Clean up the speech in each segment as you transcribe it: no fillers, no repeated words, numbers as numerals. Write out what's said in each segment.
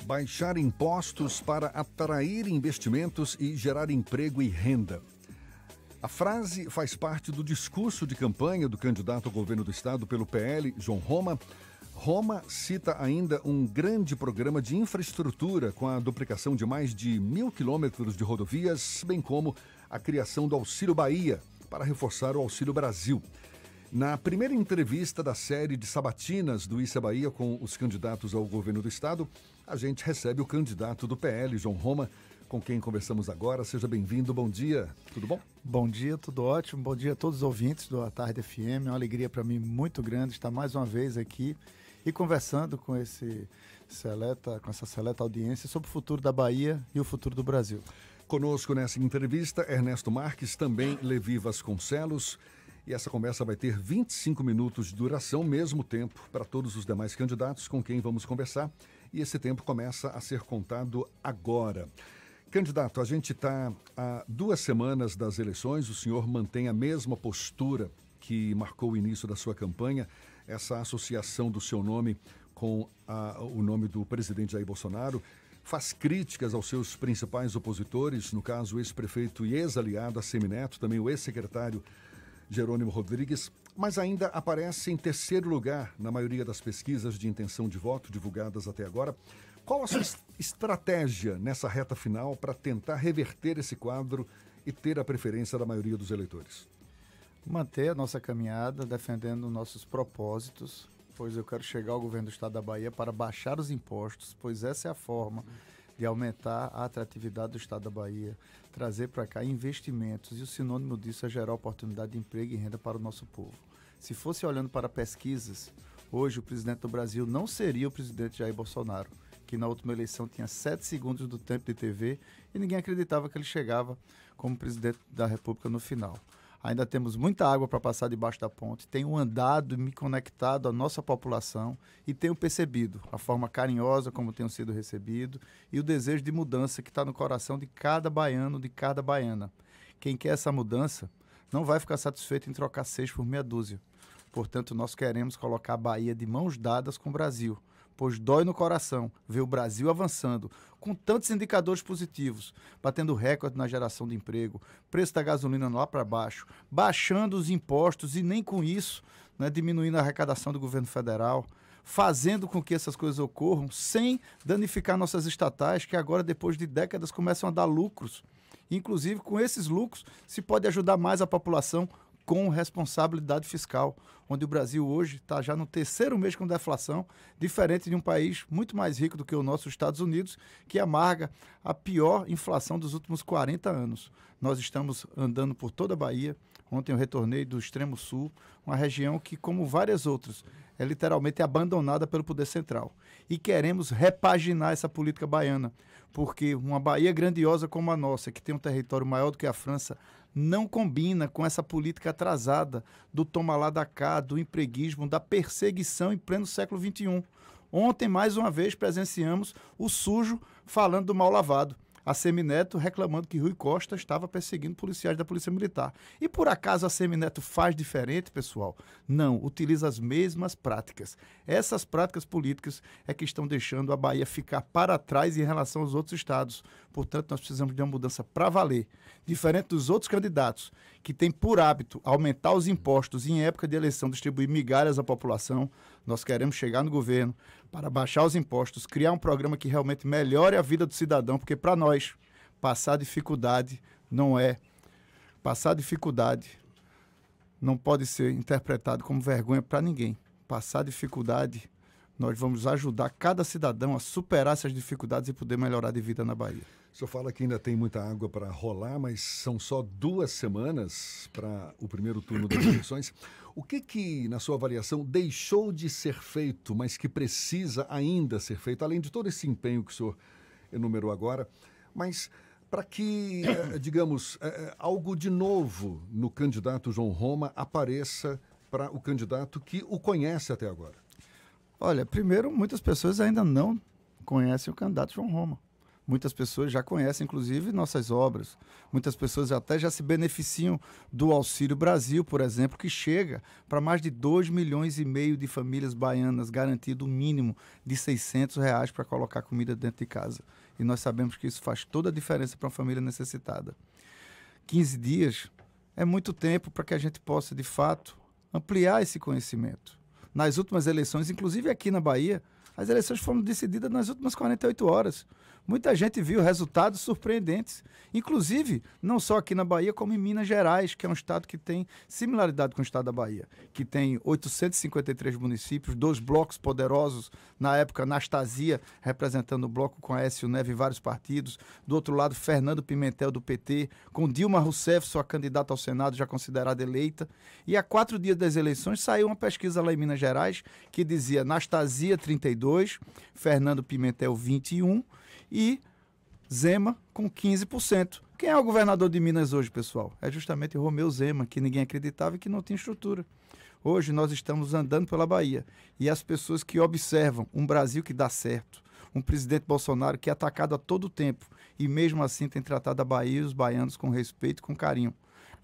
Baixar impostos para atrair investimentos e gerar emprego e renda. A frase faz parte do discurso de campanha do candidato ao governo do estado pelo PL, João Roma. Roma cita ainda um grande programa de infraestrutura com a duplicação de mais de 1.000 quilômetros de rodovias, bem como a criação do Auxílio Bahia para reforçar o Auxílio Brasil. Na primeira entrevista da série de sabatinas do Issa Bahia com os candidatos ao governo do estado, a gente recebe o candidato do PL, João Roma, com quem conversamos agora. Seja bem-vindo, bom dia, tudo bom? Bom dia, tudo ótimo, bom dia a todos os ouvintes do A Tarde FM, é uma alegria para mim muito grande estar mais uma vez aqui e conversando com essa seleta audiência sobre o futuro da Bahia e o futuro do Brasil. Conosco nessa entrevista, Ernesto Marques, também Levi Vasconcelos, e essa conversa vai ter 25 minutos de duração, mesmo tempo para todos os demais candidatos com quem vamos conversar, e esse tempo começa a ser contado agora. Candidato, a gente está há 2 semanas das eleições, o senhor mantém a mesma postura que marcou o início da sua campanha, essa associação do seu nome com o nome do presidente Jair Bolsonaro, faz críticas aos seus principais opositores, no caso o ex-prefeito e ex-aliado Assemineto, também o ex-secretário Jerônimo Rodrigues, mas ainda aparece em terceiro lugar na maioria das pesquisas de intenção de voto divulgadas até agora. Qual a sua estratégia nessa reta final para tentar reverter esse quadro e ter a preferência da maioria dos eleitores? Manter a nossa caminhada, defendendo nossos propósitos, pois eu quero chegar ao governo do estado da Bahia para baixar os impostos, pois essa é a forma de aumentar a atratividade do estado da Bahia, trazer para cá investimentos, e o sinônimo disso é gerar oportunidade de emprego e renda para o nosso povo. Se fosse olhando para pesquisas, hoje o presidente do Brasil não seria o presidente Jair Bolsonaro, que na última eleição tinha 7 segundos do tempo de TV e ninguém acreditava que ele chegava como presidente da República no final. Ainda temos muita água para passar debaixo da ponte, tenho andado e me conectado à nossa população e tenho percebido a forma carinhosa como tenho sido recebido e o desejo de mudança que está no coração de cada baiano, de cada baiana. Quem quer essa mudança não vai ficar satisfeito em trocar 6 por meia dúzia. Portanto, nós queremos colocar a Bahia de mãos dadas com o Brasil, pois dói no coração ver o Brasil avançando, com tantos indicadores positivos, batendo recorde na geração de emprego, preço da gasolina lá para baixo, baixando os impostos e nem com isso, diminuindo a arrecadação do governo federal, fazendo com que essas coisas ocorram sem danificar nossas estatais, que agora, depois de décadas, começam a dar lucros. Inclusive, com esses lucros, se pode ajudar mais a população com responsabilidade fiscal, onde o Brasil hoje está já no 3º mês com deflação, diferente de um país muito mais rico do que o nosso, os Estados Unidos, que amarga a pior inflação dos últimos 40 anos. Nós estamos andando por toda a Bahia. Ontem eu retornei do extremo sul, uma região que, como várias outras, é literalmente abandonada pelo poder central. E queremos repaginar essa política baiana, porque uma Bahia grandiosa como a nossa, que tem um território maior do que a França, não combina com essa política atrasada do toma lá da cá, do empreguismo, da perseguição em pleno século XXI. Ontem, mais uma vez, presenciamos o sujo falando do mal lavado. Assemineto reclamando que Rui Costa estava perseguindo policiais da Polícia Militar. E por acaso Assemineto faz diferente, pessoal? Não, utiliza as mesmas práticas. Essas práticas políticas é que estão deixando a Bahia ficar para trás em relação aos outros estados. Portanto, nós precisamos de uma mudança para valer. Diferente dos outros candidatos, que têm por hábito aumentar os impostos e em época de eleição distribuir migalhas à população, nós queremos chegar no governo para baixar os impostos, criar um programa que realmente melhore a vida do cidadão, porque para nós, passar dificuldade não pode ser interpretado como vergonha para ninguém. Passar dificuldade, nós vamos ajudar cada cidadão a superar essas dificuldades e poder melhorar de vida na Bahia. O senhor fala que ainda tem muita água para rolar, mas são só 2 semanas para o primeiro turno das eleições. O que, na sua avaliação, deixou de ser feito, mas que precisa ainda ser feito, além de todo esse empenho que o senhor enumerou agora, mas para que, digamos, algo de novo no candidato João Roma apareça para o candidato que o conhece até agora? Olha, primeiro, muitas pessoas ainda não conhecem o candidato João Roma. Muitas pessoas já conhecem, inclusive, nossas obras. Muitas pessoas até já se beneficiam do Auxílio Brasil, por exemplo, que chega para mais de 2,5 milhões de famílias baianas, garantido o mínimo de R$ 600 para colocar comida dentro de casa. E nós sabemos que isso faz toda a diferença para uma família necessitada. 15 dias é muito tempo para que a gente possa, de fato, ampliar esse conhecimento. Nas últimas eleições, inclusive aqui na Bahia, as eleições foram decididas nas últimas 48 horas. Muita gente viu resultados surpreendentes, inclusive não só aqui na Bahia, como em Minas Gerais, que é um estado que tem similaridade com o estado da Bahia, que tem 853 municípios, 2 blocos poderosos, na época Anastasia representando o bloco com Aécio Neves e vários partidos, do outro lado Fernando Pimentel do PT, com Dilma Rousseff, sua candidata ao Senado já considerada eleita, e há 4 dias das eleições saiu uma pesquisa lá em Minas Gerais que dizia Anastasia 32, Fernando Pimentel 21 e Zema com 15%. Quem é o governador de Minas hoje, pessoal? É justamente Romeu Zema, que ninguém acreditava e que não tinha estrutura. Hoje nós estamos andando pela Bahia e as pessoas que observam um Brasil que dá certo, um presidente Bolsonaro que é atacado a todo tempo e mesmo assim tem tratado a Bahia e os baianos com respeito e com carinho.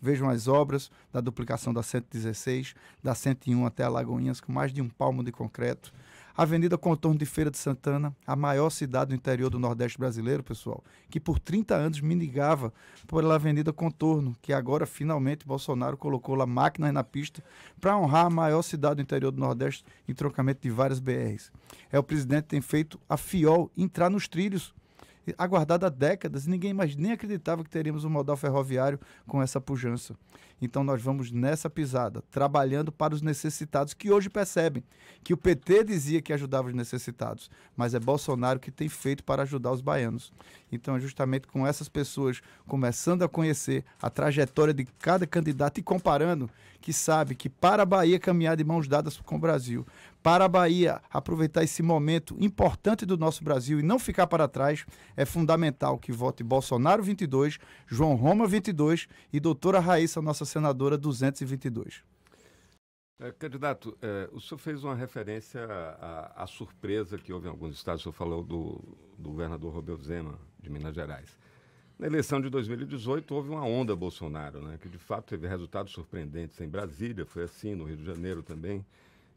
Vejam as obras da duplicação da 116, da 101 até Alagoinhas, com mais de 1 palmo de concreto. A Avenida Contorno de Feira de Santana, a maior cidade do interior do Nordeste brasileiro, pessoal, que por 30 anos mendigava pela Avenida Contorno, que agora finalmente Bolsonaro colocou lá máquinas na pista para honrar a maior cidade do interior do Nordeste em trocamento de várias BRs. O presidente tem feito a FIOL entrar nos trilhos, aguardada há décadas, e ninguém mais nem acreditava que teríamos um modal ferroviário com essa pujança. Então nós vamos nessa pisada, trabalhando para os necessitados, que hoje percebem que o PT dizia que ajudava os necessitados, mas é Bolsonaro que tem feito para ajudar os baianos. Então é justamente com essas pessoas começando a conhecer a trajetória de cada candidato e comparando, que sabe que para a Bahia caminhar de mãos dadas com o Brasil, para a Bahia aproveitar esse momento importante do nosso Brasil e não ficar para trás, é fundamental que vote Bolsonaro 22, João Roma 22 e doutora Raíssa, nossa senadora 222. Candidato, o senhor fez uma referência à surpresa que houve em alguns estados. O senhor falou do governador Romeu Zema, de Minas Gerais. Na eleição de 2018, houve uma onda Bolsonaro, né, que de fato teve resultados surpreendentes. Em Brasília foi assim, no Rio de Janeiro também,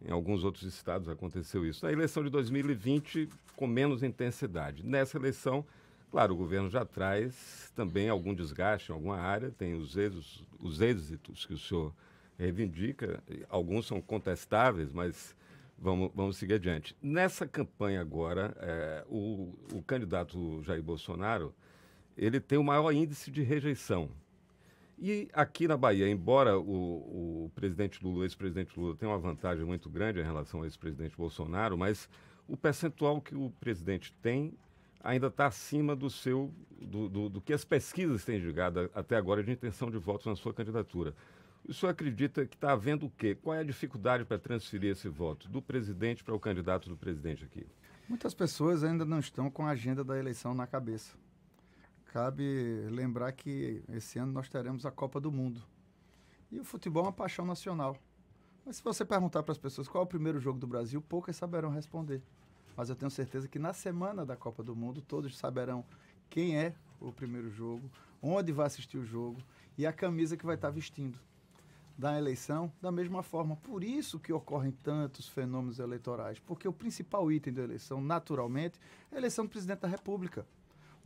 em alguns outros estados aconteceu isso. Na eleição de 2020, com menos intensidade. Nessa eleição, claro, o governo já traz também algum desgaste em alguma área, tem os êxitos que o senhor reivindica, alguns são contestáveis, mas vamos seguir adiante. Nessa campanha agora, o candidato Jair Bolsonaro, ele tem o maior índice de rejeição. E aqui na Bahia, embora o presidente Lula, o ex-presidente Lula, tenha uma vantagem muito grande em relação ao ex-presidente Bolsonaro, mas o percentual que o presidente tem ainda está acima do que as pesquisas têm indicado até agora de intenção de voto na sua candidatura. O senhor acredita que está havendo o quê? Qual é a dificuldade para transferir esse voto do presidente para o candidato do presidente aqui? Muitas pessoas ainda não estão com a agenda da eleição na cabeça. Cabe lembrar que esse ano nós teremos a Copa do Mundo. E o futebol é uma paixão nacional. Mas se você perguntar para as pessoas qual é o primeiro jogo do Brasil, poucas saberão responder. Mas eu tenho certeza que na semana da Copa do Mundo, todos saberão quem é o primeiro jogo, onde vai assistir o jogo e a camisa que vai estar vestindo. Da eleição, da mesma forma. Por isso que ocorrem tantos fenômenos eleitorais. Porque o principal item da eleição, naturalmente, é a eleição do presidente da República.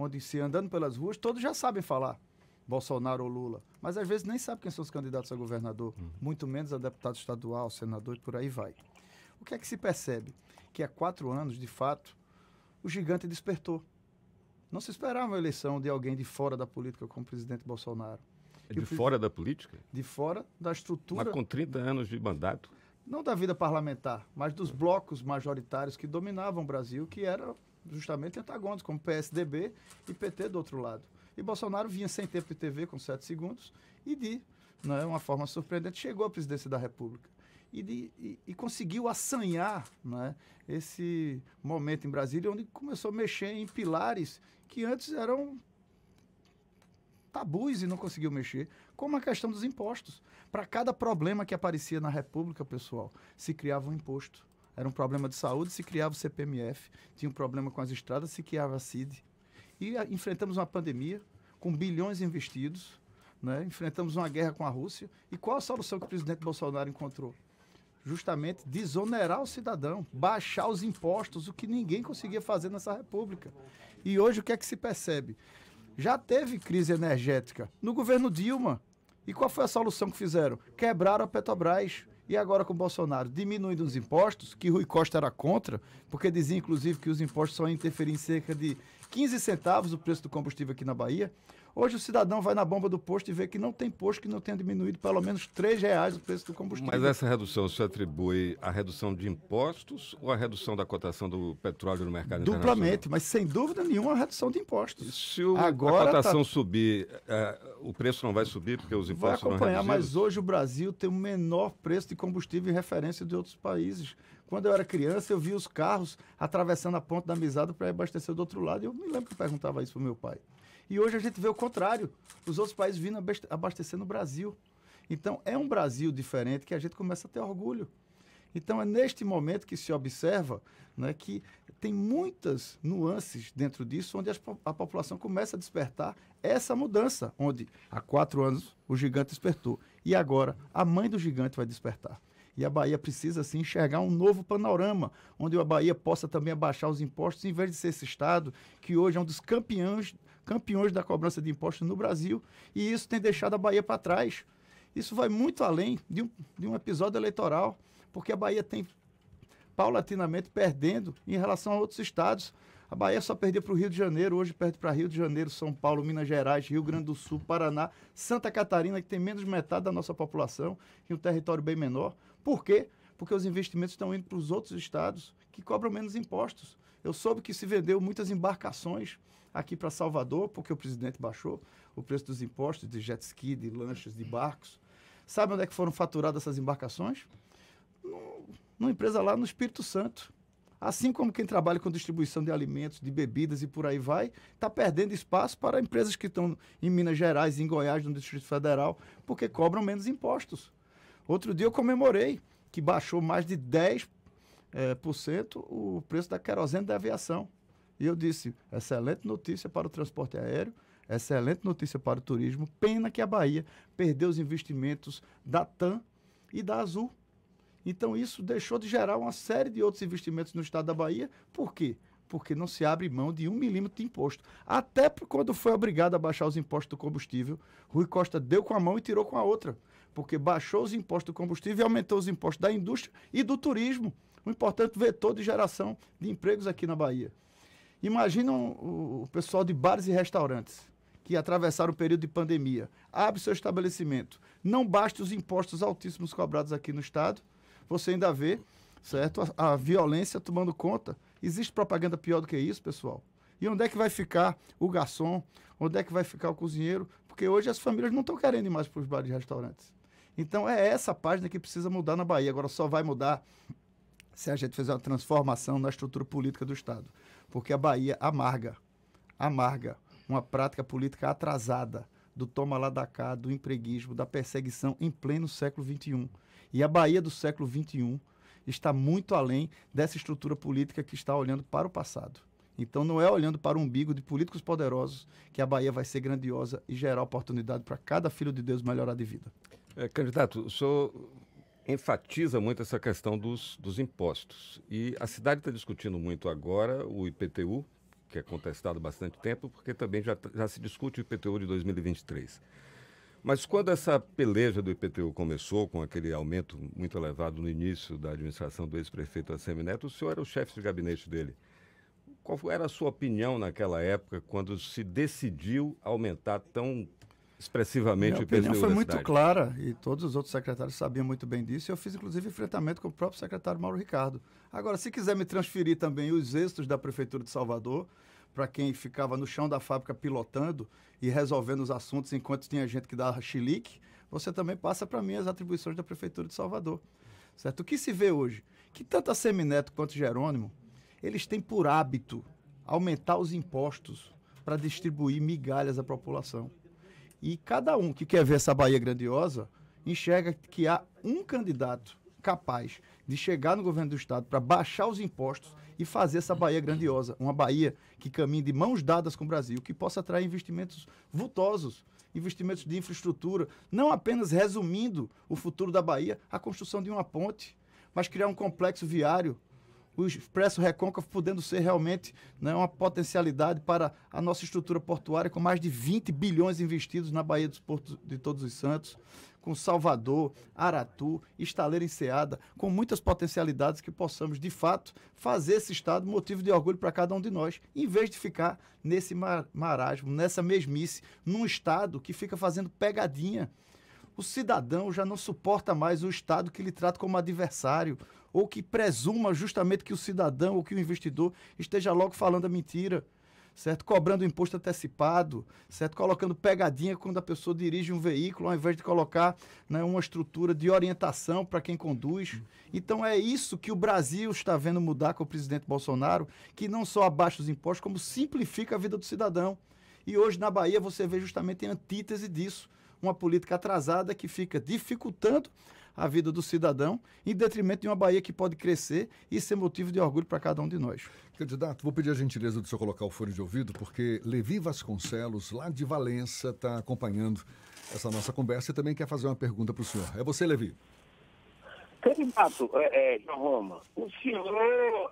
Onde, se andando pelas ruas, todos já sabem falar Bolsonaro ou Lula, mas às vezes nem sabem quem são os candidatos a governador, muito menos a deputado estadual, senador e por aí vai. O que é que se percebe? Que há 4 anos, de fato, o gigante despertou. Não se esperava uma eleição de alguém de fora da política como o presidente Bolsonaro. De fora da política? De fora da estrutura... Mas com 30 anos de mandato? Não da vida parlamentar, mas dos blocos majoritários que dominavam o Brasil, que eram justamente antagônicos, como PSDB e PT do outro lado. E Bolsonaro vinha sem tempo de TV, com 7 segundos, e de uma forma surpreendente, chegou à presidência da República. E conseguiu assanhar esse momento em Brasília, onde começou a mexer em pilares que antes eram tabus e não conseguiu mexer, como a questão dos impostos. Para cada problema que aparecia na República, pessoal, se criava um imposto. Era um problema de saúde, se criava o CPMF. Tinha um problema com as estradas, se criava a CID. E enfrentamos uma pandemia com bilhões investidos, né? Enfrentamos uma guerra com a Rússia. E qual a solução que o presidente Bolsonaro encontrou? Justamente desonerar o cidadão, baixar os impostos, o que ninguém conseguia fazer nessa república. E hoje o que é que se percebe? Já teve crise energética no governo Dilma. E qual foi a solução que fizeram? Quebraram a Petrobras. E agora com o Bolsonaro diminuindo os impostos, que Rui Costa era contra, porque dizia inclusive que os impostos só interferiam em cerca de 15 centavos o preço do combustível aqui na Bahia. Hoje o cidadão vai na bomba do posto e vê que não tem posto que não tenha diminuído pelo menos R$3 o preço do combustível. Mas essa redução se atribui à redução de impostos ou à redução da cotação do petróleo no mercado internacional? Duplamente, mas sem dúvida nenhuma a redução de impostos. E se a cotação subir, o preço não vai subir porque os impostos vai acompanhar, não mas hoje o Brasil tem o menor preço de combustível em referência de outros países. Quando eu era criança, eu via os carros atravessando a ponte da Amizade para abastecer do outro lado. E eu me lembro que eu perguntava isso para o meu pai. E hoje a gente vê o contrário. Os outros países vindo abastecer no Brasil. Então, é um Brasil diferente que a gente começa a ter orgulho. Então, é neste momento que se observa, né, que tem muitas nuances dentro disso, onde a população começa a despertar essa mudança, onde há 4 anos o gigante despertou. E agora a mãe do gigante vai despertar. E a Bahia precisa, sim, enxergar um novo panorama, onde a Bahia possa também abaixar os impostos, em vez de ser esse estado que hoje é um dos campeões da cobrança de impostos no Brasil, e isso tem deixado a Bahia para trás. Isso vai muito além de um episódio eleitoral, porque a Bahia tem paulatinamente perdendo em relação a outros estados. A Bahia só perdeu para o Rio de Janeiro, hoje perde para Rio de Janeiro, São Paulo, Minas Gerais, Rio Grande do Sul, Paraná, Santa Catarina, que tem menos de metade da nossa população, e um território bem menor. Por quê? Porque os investimentos estão indo para os outros estados que cobram menos impostos. Eu soube que se vendeu muitas embarcações aqui para Salvador, porque o presidente baixou o preço dos impostos de jet ski, de lanchas, de barcos. Sabe onde é que foram faturadas essas embarcações? Numa empresa lá no Espírito Santo. Assim como quem trabalha com distribuição de alimentos, de bebidas e por aí vai, está perdendo espaço para empresas que estão em Minas Gerais, em Goiás, no Distrito Federal, porque cobram menos impostos. Outro dia eu comemorei que baixou mais de 10% o preço da querosene da aviação. E eu disse, excelente notícia para o transporte aéreo, excelente notícia para o turismo. Pena que a Bahia perdeu os investimentos da TAM e da Azul. Então isso deixou de gerar uma série de outros investimentos no estado da Bahia. Por quê? Porque não se abre mão de 1 milímetro de imposto. Até quando foi obrigado a baixar os impostos do combustível, Rui Costa deu com a mão e tirou com a outra. Porque baixou os impostos do combustível e aumentou os impostos da indústria e do turismo. Um importante vetor de geração de empregos aqui na Bahia. Imaginam o pessoal de bares e restaurantes que atravessaram o período de pandemia. Abre seu estabelecimento. Não basta os impostos altíssimos cobrados aqui no estado. Você ainda vê, certo, a violência tomando conta. Existe propaganda pior do que isso, pessoal? E onde é que vai ficar o garçom? Onde é que vai ficar o cozinheiro? Porque hoje as famílias não estão querendo ir mais para os bares e restaurantes. Então é essa página que precisa mudar na Bahia. Agora só vai mudar se a gente fizer uma transformação na estrutura política do estado. Porque a Bahia amarga uma prática política atrasada do toma lá da cá, do empreguismo, da perseguição em pleno século XXI. E a Bahia do século XXI está muito além dessa estrutura política que está olhando para o passado. Então não é olhando para o umbigo de políticos poderosos que a Bahia vai ser grandiosa e gerar oportunidade para cada filho de Deus melhorar de vida. Candidato, o senhor enfatiza muito essa questão dos impostos. E a cidade está discutindo muito agora o IPTU, que é contestado há bastante tempo, porque também já se discute o IPTU de 2023. Mas quando essa peleja do IPTU começou, com aquele aumento muito elevado no início da administração do ex-prefeito Assemineto, o senhor era o chefe de gabinete dele. Qual era a sua opinião naquela época, quando se decidiu aumentar tão expressivamente o IPTU da cidade? Minha opinião foi muito clara, e todos os outros secretários sabiam muito bem disso, e eu fiz, inclusive, enfrentamento com o próprio secretário Mauro Ricardo. Agora, se quiser me transferir também os êxitos da Prefeitura de Salvador, para quem ficava no chão da fábrica pilotando e resolvendo os assuntos enquanto tinha gente que dava chilique, você também passa para mim as atribuições da Prefeitura de Salvador. Certo? O que se vê hoje? Que tanto a Assemineto quanto Jerônimo, eles têm por hábito aumentar os impostos para distribuir migalhas à população. E cada um que quer ver essa Bahia grandiosa enxerga que há um candidato capaz de chegar no governo do estado para baixar os impostos e fazer essa Bahia grandiosa, uma Bahia que caminhe de mãos dadas com o Brasil, que possa atrair investimentos vultosos, investimentos de infraestrutura, não apenas resumindo o futuro da Bahia, a construção de uma ponte, mas criar um complexo viário, o Expresso Recôncavo podendo ser realmente, né, uma potencialidade para a nossa estrutura portuária, com mais de 20 bilhões investidos na Baía dos Portos de Todos os Santos, com Salvador, Aratu, Estaleira Enseada, com muitas potencialidades que possamos, de fato, fazer esse Estado motivo de orgulho para cada um de nós, em vez de ficar nesse marasmo, nessa mesmice, num Estado que fica fazendo pegadinha. O cidadão já não suporta mais o Estado que lhe trata como adversário, ou que presuma justamente que o cidadão ou que o investidor esteja logo falando a mentira, certo? Cobrando imposto antecipado, certo? Colocando pegadinha quando a pessoa dirige um veículo, ao invés de colocar, né, uma estrutura de orientação para quem conduz. Então é isso que o Brasil está vendo mudar com o presidente Bolsonaro, que não só abaixa os impostos, como simplifica a vida do cidadão. E hoje na Bahia você vê justamente a antítese disso, uma política atrasada que fica dificultando a vida do cidadão, em detrimento de uma Bahia que pode crescer e ser motivo de orgulho para cada um de nós. Candidato, vou pedir a gentileza do senhor colocar o fone de ouvido, porque Levi Vasconcelos, lá de Valença, está acompanhando essa nossa conversa e também quer fazer uma pergunta para o senhor. É você, Levi. Candidato, João Roma, o senhor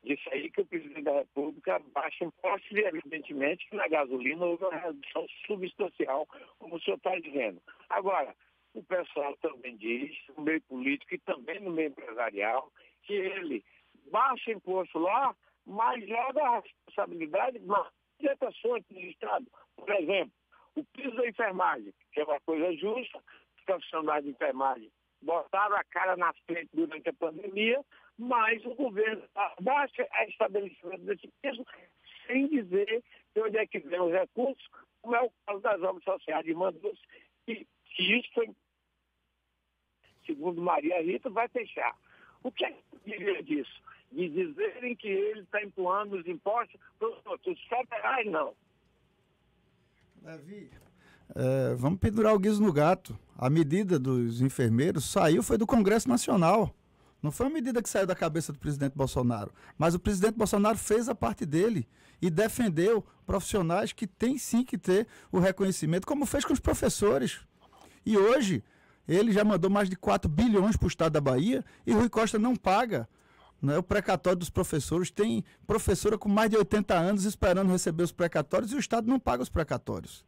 disse aí que o presidente da República baixa impostos e, evidentemente, que na gasolina houve uma redução substancial, como o senhor está dizendo. Agora, o pessoal também diz, no meio político e também no meio empresarial, que ele baixa imposto lá, mas joga a responsabilidade nas outras fontes do Estado. Por exemplo, o piso da enfermagem, que é uma coisa justa, os profissionais de enfermagem botaram a cara na frente durante a pandemia, mas o governo abaixa o estabelecimento desse piso sem dizer de onde é que vem os recursos, como é o caso das obras sociais de Mandos, que isso foi, segundo Maria Rita, vai fechar. O que é que eu diria disso? De dizerem que ele está empurrando os impostos para os outros, os federais não. Davi, vamos pendurar o guiso no gato. A medida dos enfermeiros foi do Congresso Nacional. Não foi uma medida que saiu da cabeça do presidente Bolsonaro. Mas o presidente Bolsonaro fez a parte dele e defendeu profissionais que têm sim que ter o reconhecimento, como fez com os professores. E hoje, ele já mandou mais de 4 bilhões para o estado da Bahia e Rui Costa não paga, né, o precatório dos professores. Tem professora com mais de 80 anos esperando receber os precatórios e o estado não paga os precatórios.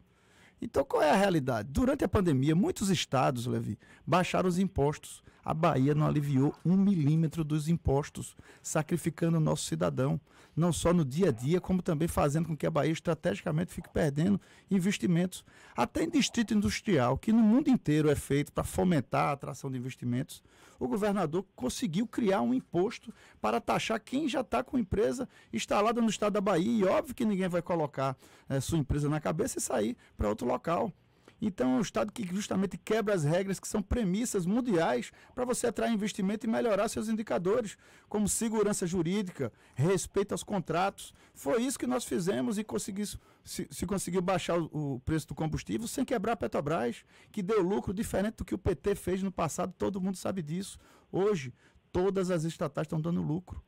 Então, qual é a realidade? Durante a pandemia, muitos estados, Levi, baixaram os impostos. A Bahia não aliviou 1 milímetro dos impostos, sacrificando o nosso cidadão. Não só no dia a dia, como também fazendo com que a Bahia estrategicamente fique perdendo investimentos. Até em distrito industrial, que no mundo inteiro é feito para fomentar a atração de investimentos, o governador conseguiu criar um imposto para taxar quem já está com empresa instalada no estado da Bahia. E óbvio que ninguém vai colocar sua empresa na cabeça e sair para outro local. Então é um Estado que justamente quebra as regras que são premissas mundiais para você atrair investimento e melhorar seus indicadores, como segurança jurídica, respeito aos contratos. Foi isso que nós fizemos e se conseguiu baixar o preço do combustível sem quebrar a Petrobras, que deu lucro diferente do que o PT fez no passado, todo mundo sabe disso. Hoje, todas as estatais estão dando lucro.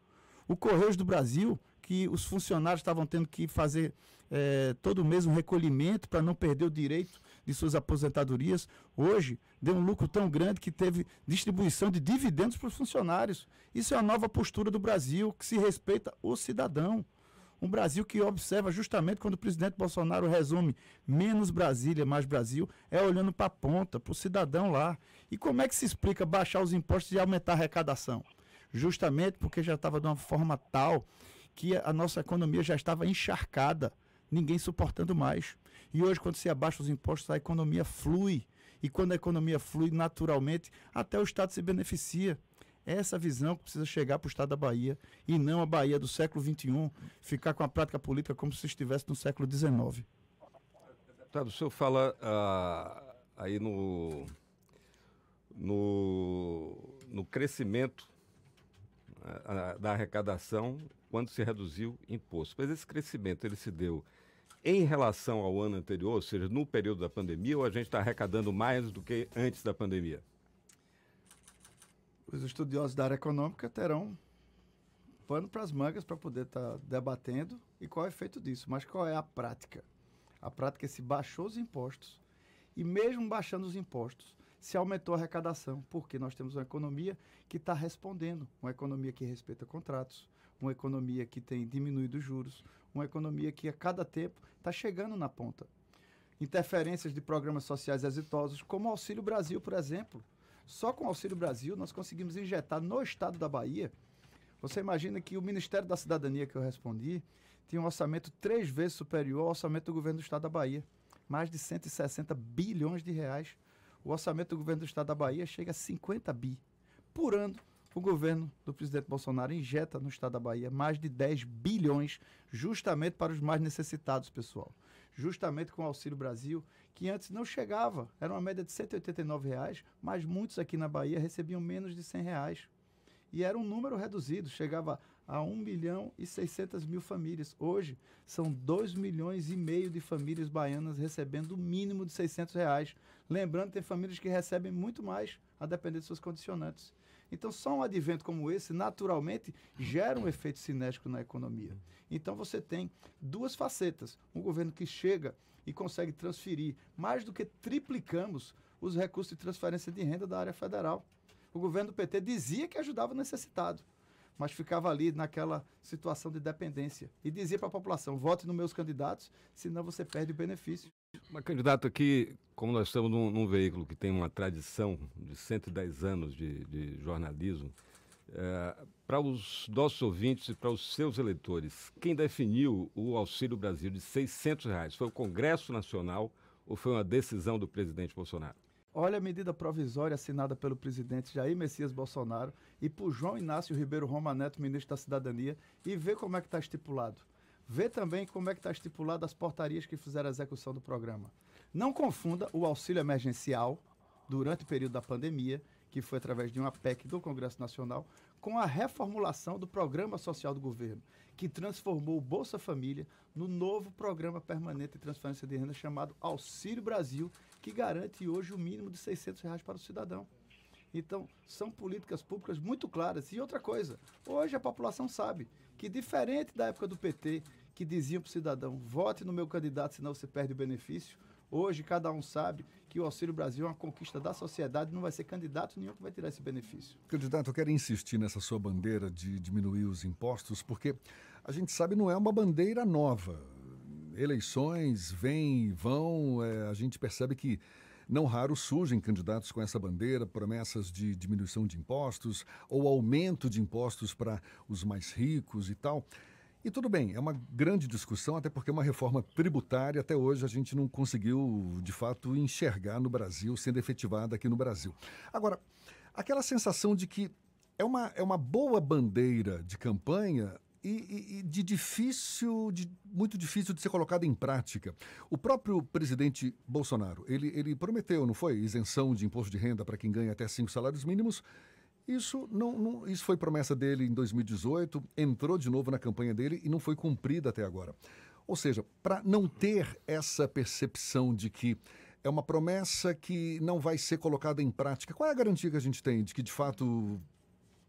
O Correios do Brasil, que os funcionários estavam tendo que fazer todo mês um recolhimento para não perder o direito de suas aposentadorias, hoje deu um lucro tão grande que teve distribuição de dividendos para os funcionários. Isso é a nova postura do Brasil, que se respeita o cidadão. Um Brasil que observa justamente quando o presidente Bolsonaro resume menos Brasília, mais Brasil, é olhando para a ponta, para o cidadão lá. E como é que se explica baixar os impostos e aumentar a arrecadação? Justamente porque já estava de uma forma tal que a nossa economia já estava encharcada, ninguém suportando mais. E hoje, quando se abaixa os impostos, a economia flui. E quando a economia flui naturalmente, até o Estado se beneficia. É essa visão que precisa chegar para o Estado da Bahia, e não a Bahia do século XXI, ficar com a prática política como se estivesse no século XIX. Deputado, o senhor fala aí no crescimento da arrecadação quando se reduziu imposto. Mas esse crescimento, ele se deu em relação ao ano anterior, ou seja, no período da pandemia, ou a gente está arrecadando mais do que antes da pandemia? Os estudiosos da área econômica terão pano para as mangas para poder estar debatendo e qual é o efeito disso. Mas qual é a prática? A prática é se baixou os impostos e mesmo baixando os impostos, se aumentou a arrecadação, porque nós temos uma economia que está respondendo, uma economia que respeita contratos, uma economia que tem diminuído os juros, uma economia que a cada tempo está chegando na ponta. Interferências de programas sociais exitosos, como o Auxílio Brasil, por exemplo. Só com o Auxílio Brasil nós conseguimos injetar no estado da Bahia. Você imagina que o Ministério da Cidadania que eu respondi tinha um orçamento 3 vezes superior ao orçamento do governo do estado da Bahia. Mais de 160 bilhões de reais. O orçamento do governo do estado da Bahia chega a 50 bi. Por ano, o governo do presidente Bolsonaro injeta no estado da Bahia mais de 10 bilhões justamente para os mais necessitados, pessoal. Justamente com o Auxílio Brasil, que antes não chegava, era uma média de R$ 189, mas muitos aqui na Bahia recebiam menos de R$ 100. E era um número reduzido, chegava a 1.600.000 famílias. Hoje, são 2,5 milhões de famílias baianas recebendo o mínimo de R$ 600. Lembrando que tem famílias que recebem muito mais, a depender de suas condicionantes. Então, só um advento como esse, naturalmente, gera um efeito cinético na economia. Então, você tem duas facetas. Um governo que chega e consegue transferir mais do que triplicamos os recursos de transferência de renda da área federal. O governo do PT dizia que ajudava o necessitado, mas ficava ali naquela situação de dependência. E dizia para a população, vote nos meus candidatos, senão você perde o benefício. Mas, candidato, aqui, como nós estamos num veículo que tem uma tradição de 110 anos de jornalismo, para os nossos ouvintes e para os seus eleitores, quem definiu o Auxílio Brasil de R$ 600 foi o Congresso Nacional ou foi uma decisão do presidente Bolsonaro? Olha a medida provisória assinada pelo presidente Jair Messias Bolsonaro e por João Inácio Ribeiro Roma Neto, ministro da Cidadania, e vê como é que está estipulado. Vê também como é que está estipulado as portarias que fizeram a execução do programa. Não confunda o auxílio emergencial durante o período da pandemia, que foi através de uma PEC do Congresso Nacional, com a reformulação do Programa Social do Governo, que transformou o Bolsa Família no novo Programa Permanente de Transferência de Renda chamado Auxílio Brasil, que garante hoje o mínimo de R$ 600 para o cidadão. Então, são políticas públicas muito claras. E outra coisa, hoje a população sabe que, diferente da época do PT, que diziam para o cidadão, vote no meu candidato, senão você perde o benefício, hoje cada um sabe que o Auxílio Brasil é uma conquista da sociedade e não vai ser candidato nenhum que vai tirar esse benefício. Candidato, eu quero insistir nessa sua bandeira de diminuir os impostos, porque a gente sabe não é uma bandeira nova. Eleições vêm e vão, a gente percebe que não raro surgem candidatos com essa bandeira, promessas de diminuição de impostos ou aumento de impostos para os mais ricos e tal. E tudo bem, é uma grande discussão, até porque uma reforma tributária até hoje a gente não conseguiu, de fato, enxergar no Brasil, sendo efetivada aqui no Brasil. Agora, aquela sensação de que é uma boa bandeira de campanha e muito difícil de ser colocada em prática. O próprio presidente Bolsonaro, ele prometeu, não foi? Isenção de imposto de renda para quem ganha até 5 salários mínimos. Isso foi promessa dele em 2018, entrou de novo na campanha dele e não foi cumprida até agora. Ou seja, para não ter essa percepção de que é uma promessa que não vai ser colocada em prática, qual é a garantia que a gente tem de que, de fato,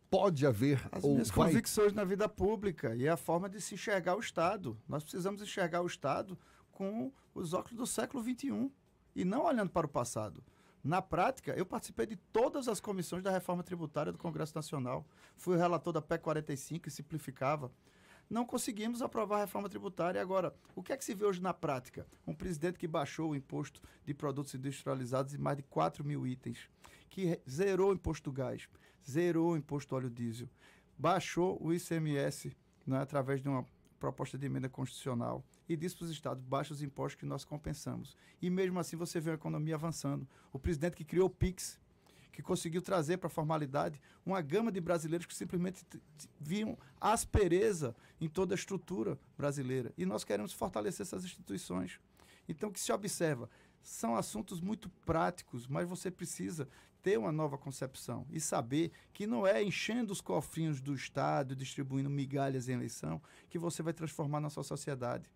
pode haver As ou minhas vai... convicções na vida pública e a forma de se enxergar o Estado. Nós precisamos enxergar o Estado com os óculos do século XXI e não olhando para o passado. Na prática, eu participei de todas as comissões da reforma tributária do Congresso Nacional. Fui o relator da PEC 45, que simplificava. Não conseguimos aprovar a reforma tributária. Agora, o que é que se vê hoje na prática? Um presidente que baixou o imposto de produtos industrializados em mais de 4 mil itens, que zerou o imposto do gás, zerou o imposto do óleo diesel, baixou o ICMS, né, através de uma proposta de emenda constitucional, e disse para os estados, baixa os impostos que nós compensamos. E mesmo assim você vê a economia avançando. O presidente que criou o PIX, que conseguiu trazer para a formalidade uma gama de brasileiros que simplesmente viam aspereza em toda a estrutura brasileira. E nós queremos fortalecer essas instituições. Então, o que se observa são assuntos muito práticos, mas você precisa ter uma nova concepção e saber que não é enchendo os cofrinhos do Estado, distribuindo migalhas em eleição, que você vai transformar nossa sociedade.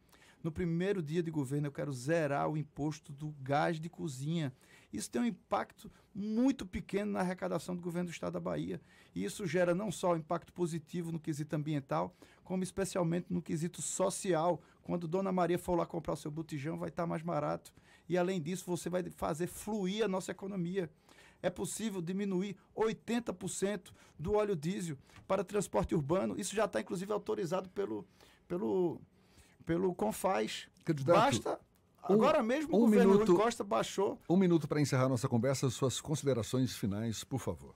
No primeiro dia de governo, eu quero zerar o imposto do gás de cozinha. Isso tem um impacto muito pequeno na arrecadação do governo do estado da Bahia. E isso gera não só impacto positivo no quesito ambiental, como especialmente no quesito social. Quando Dona Maria for lá comprar o seu botijão, vai estar mais barato. E, além disso, você vai fazer fluir a nossa economia. É possível diminuir 80% do óleo diesel para transporte urbano. Isso já está, inclusive, autorizado pelo CONFAZ. Candidato, Basta... Agora mesmo o governo Rui Costa baixou. 1 minuto para encerrar nossa conversa, suas considerações finais, por favor.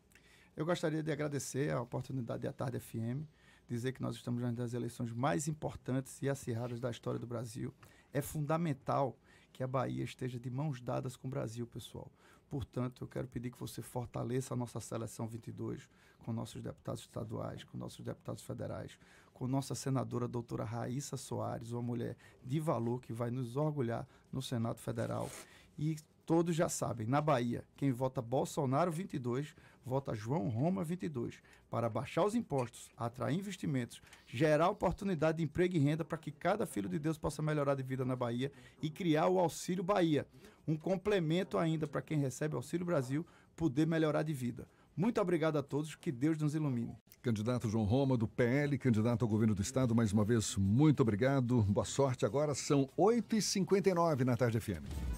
Eu gostaria de agradecer a oportunidade da Tarde FM, dizer que nós estamos nas eleições mais importantes e acirradas da história do Brasil. É fundamental que a Bahia esteja de mãos dadas com o Brasil, pessoal. Portanto, eu quero pedir que você fortaleça a nossa seleção 22 com nossos deputados estaduais, com nossos deputados federais, com nossa senadora doutora Raíssa Soares, uma mulher de valor que vai nos orgulhar no Senado Federal. E todos já sabem, na Bahia, quem vota Bolsonaro 22, vota João Roma 22, para baixar os impostos, atrair investimentos, gerar oportunidade de emprego e renda para que cada filho de Deus possa melhorar de vida na Bahia e criar o Auxílio Bahia, um complemento ainda para quem recebe Auxílio Brasil poder melhorar de vida. Muito obrigado a todos, que Deus nos ilumine. Candidato João Roma, do PL, candidato ao governo do estado, mais uma vez, muito obrigado, boa sorte. Agora são 8h59 na Tarde FM.